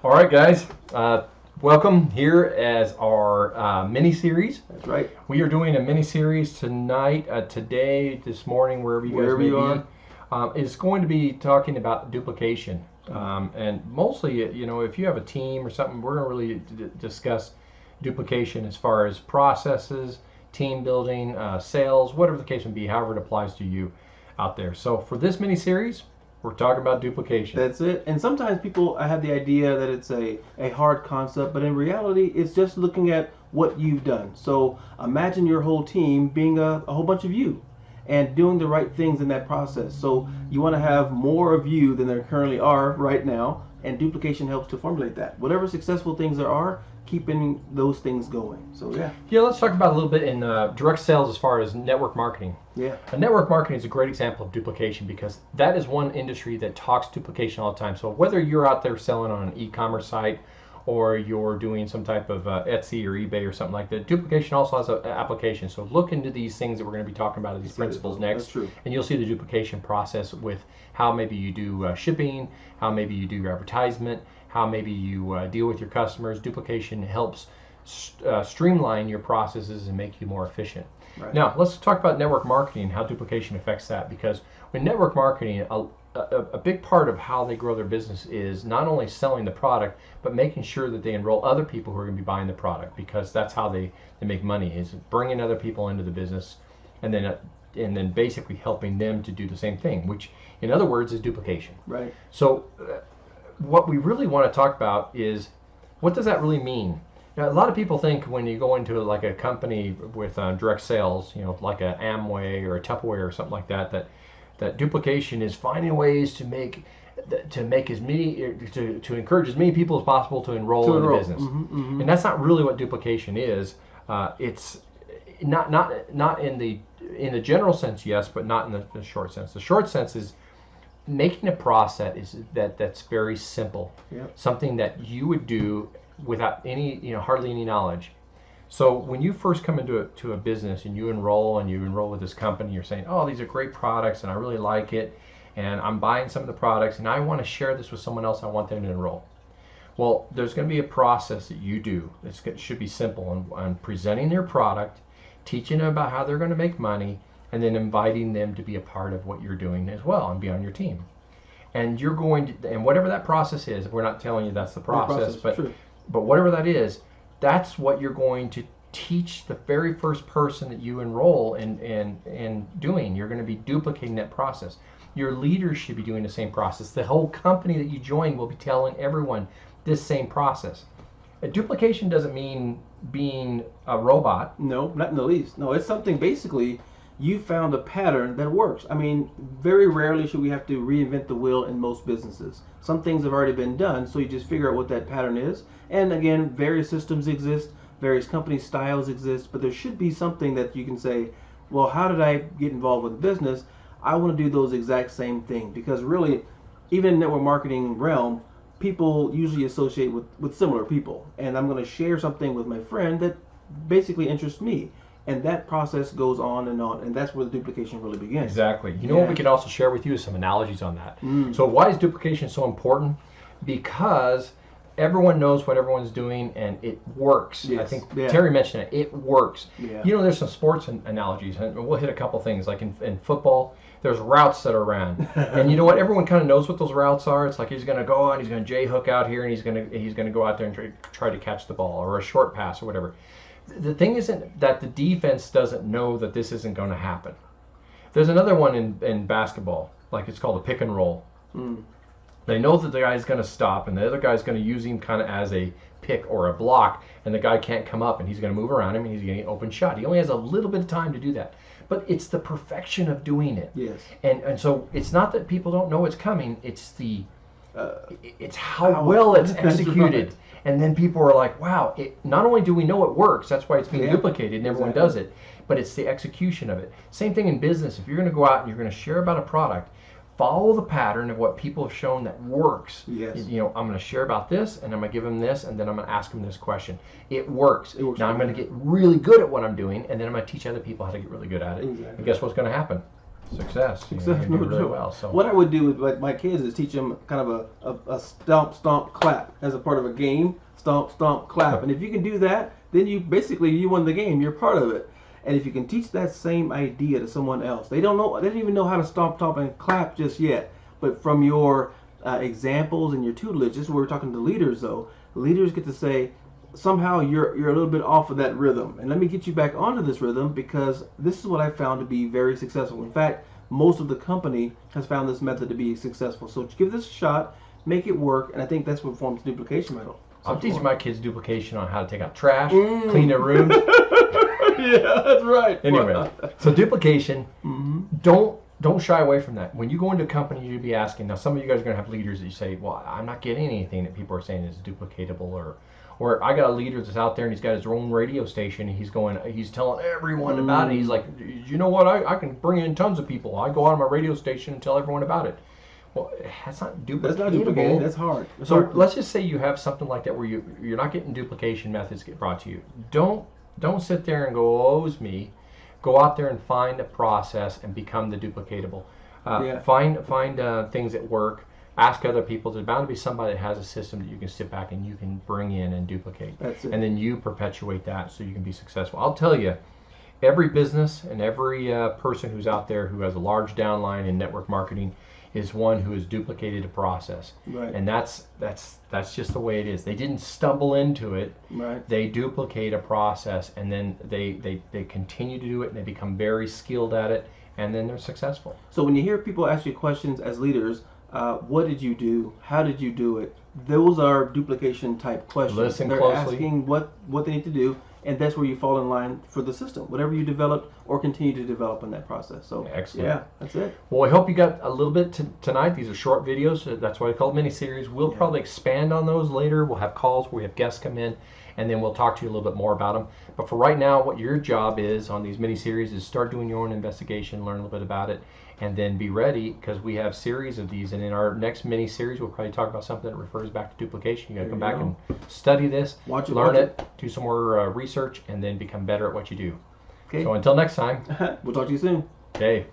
All right, guys. Welcome here as our mini-series. That's right. We are doing a mini-series tonight, today, this morning, wherever you guys may be. It's going to be talking about duplication. And mostly, you know, if you have a team or something, we're going to really discuss duplication as far as processes, team building, sales, whatever the case may be, however it applies to you out there. So for this mini-series, we're talking about duplication. That's it. And sometimes people have the idea that it's a hard concept, but in reality, it's just looking at what you've done. So imagine your whole team being a whole bunch of you and doing the right things in that process. So you want to have more of you than there currently are right now, and duplication helps to formulate that. Whatever successful things there are, keeping those things going. So yeah, let's talk about a little bit in direct sales as far as network marketing. Network marketing is a great example of duplication because that is one industry that talks duplication all the time. So whether you're out there selling on an e-commerce site or you're doing some type of Etsy or eBay or something like that, duplication also has an application. So look into these things that we're going to be talking about, these principles next. That's true. And you'll see the duplication process with how maybe you do shipping, how maybe you do your advertisement, how maybe you deal with your customers. Duplication helps streamline your processes and make you more efficient. Right. Now, let's talk about network marketing and how duplication affects that, because with network marketing, a big part of how they grow their business is not only selling the product, but making sure that they enroll other people who are going to be buying the product, because that's how they make money, is bringing other people into the business and then basically helping them to do the same thing, which in other words is duplication. Right. So what we really want to talk about is, what does that really mean? Now, a lot of people think when you go into like a company with direct sales, you know, like an Amway or a Tupperware or something like that, that duplication is finding ways to make as many, to encourage as many people as possible to enroll in the business. And that's not really what duplication is. It's not in the general sense, yes, but not in the short sense. The short sense is making a process that's very simple, something that you would do without any, hardly any knowledge. So when you first come into a business and you enroll with this company, you're saying, oh, these are great products and I really like it, and I'm buying some of the products and I want to share this with someone else. I want them to enroll. Well, there's going to be a process that you do. It should be simple on presenting their product, teaching them about how they're going to make money, and then inviting them to be a part of what you're doing as well and be on your team. And you're going to, and whatever that process is, we're not telling you that's the process, but whatever that is, that's what you're going to teach the very first person that you enroll in doing. You're going to be duplicating that process. Your leaders should be doing the same process. The whole company that you join will be telling everyone this same process. Duplication doesn't mean being a robot. No, not in the least. No, it's something basically you found a pattern that works. I mean, very rarely should we have to reinvent the wheel in most businesses. Some things have already been done, so you just figure out what that pattern is. And again, various systems exist, various company styles exist, but there should be something that you can say, well, how did I get involved with business? I want to do those exact same thing, because really, even in network marketing realm, people usually associate with similar people. And I'm going to share something with my friend that basically interests me. And that process goes on, and that's where the duplication really begins. Exactly. You know what we could also share with you is some analogies on that. So why is duplication so important? Because everyone knows what everyone's doing, and it works. Yes. I think Terry mentioned it. It works. Yeah. You know, there's some sports analogies, and we'll hit a couple things. Like in football, there's routes that are ran, and you know what? Everyone kind of knows what those routes are. It's like he's going to go and he's going to J hook out here, and he's going to go out there and try to catch the ball, or a short pass or whatever. The thing isn't that the defense doesn't know that this isn't going to happen. There's another one in basketball, like it's called a pick and roll. They know that the guy's going to stop, and the other guy's going to use him kind of as a pick or a block, and the guy can't come up, and he's going to move around him, and he's getting an open shot. He only has a little bit of time to do that. But it's the perfection of doing it. Yes. And so it's not that people don't know it's coming, it's it's how well it's executed. Right. And then people are like, wow, not only do we know it works, that's why it's being duplicated and everyone does it, but it's the execution of it. Same thing in business. If you're going to go out and you're going to share about a product, follow the pattern of what people have shown that works. Yes. You know, I'm going to share about this, and I'm going to give them this, and then I'm going to ask them this question. It works. Now I'm going to get really good at what I'm doing, and then I'm going to teach other people how to get really good at it. Exactly. And guess what's going to happen? success. You know, Success, you're no gonna do really joke. well. So What I would do with my kids is teach them kind of a stomp, stomp, clap as a part of a game. Stomp, stomp, clap. And if you can do that, then you won the game. You're part of it. And if you can teach that same idea to someone else, they don't even know how to stomp, stomp, and clap just yet. But from your examples and your tutelage, this is where we're talking to leaders though. Leaders get to say, somehow you're a little bit off of that rhythm, and let me get you back onto this rhythm, because this is what I found to be very successful. In fact, most of the company has found this method to be successful. So give this a shot, make it work, and I think that's what forms duplication model. I'm teaching my kids duplication on how to take out trash, clean their rooms. Yeah, that's right. Anyway, so duplication, don't shy away from that. When you go into a company, you'll be asking. Now, some of you guys are going to have leaders that you say, well, I'm not getting anything that people are saying is duplicatable, or I got a leader that's out there and he's got his own radio station and he's telling everyone about it. He's like, you know what? I can bring in tons of people. I go out on my radio station and tell everyone about it. Well, that's not duplicatable. That's not duplicated. That's hard. So let's just say you have something like that where you're not getting duplication methods get brought to you. Don't sit there and go, oh, it's me. Go out there and find a process and become the duplicatable. Find things that work. Ask other people. There's bound to be somebody that has a system that you can sit back and you can bring in and duplicate. That's it. And then you perpetuate that so you can be successful. I'll tell you, every business and every person who's out there who has a large downline in network marketing is one who has duplicated a process. Right. And that's just the way it is. They didn't stumble into it. Right. They duplicate a process, and then they continue to do it, and they become very skilled at it, and then they're successful. So when you hear people ask you questions as leaders, what did you do? How did you do it? Those are duplication type questions. Listen They're closely. asking what they need to do, and that's where you fall in line for the system. Whatever you developed or continue to develop in that process. So excellent. Yeah, that's it. Well, I hope you got a little bit tonight. These are short videos. That's why I call it mini-series. We'll probably expand on those later. We'll have calls where we have guests come in, and then we'll talk to you a little bit more about them. But for right now, what your job is on these mini-series is start doing your own investigation, learn a little bit about it, and then be ready, because we have series of these. And in our next mini-series, we'll probably talk about something that refers back to duplication. You got to come back and study this, learn it, do some more research, and then become better at what you do. Okay. So until next time. We'll talk to you soon. Okay.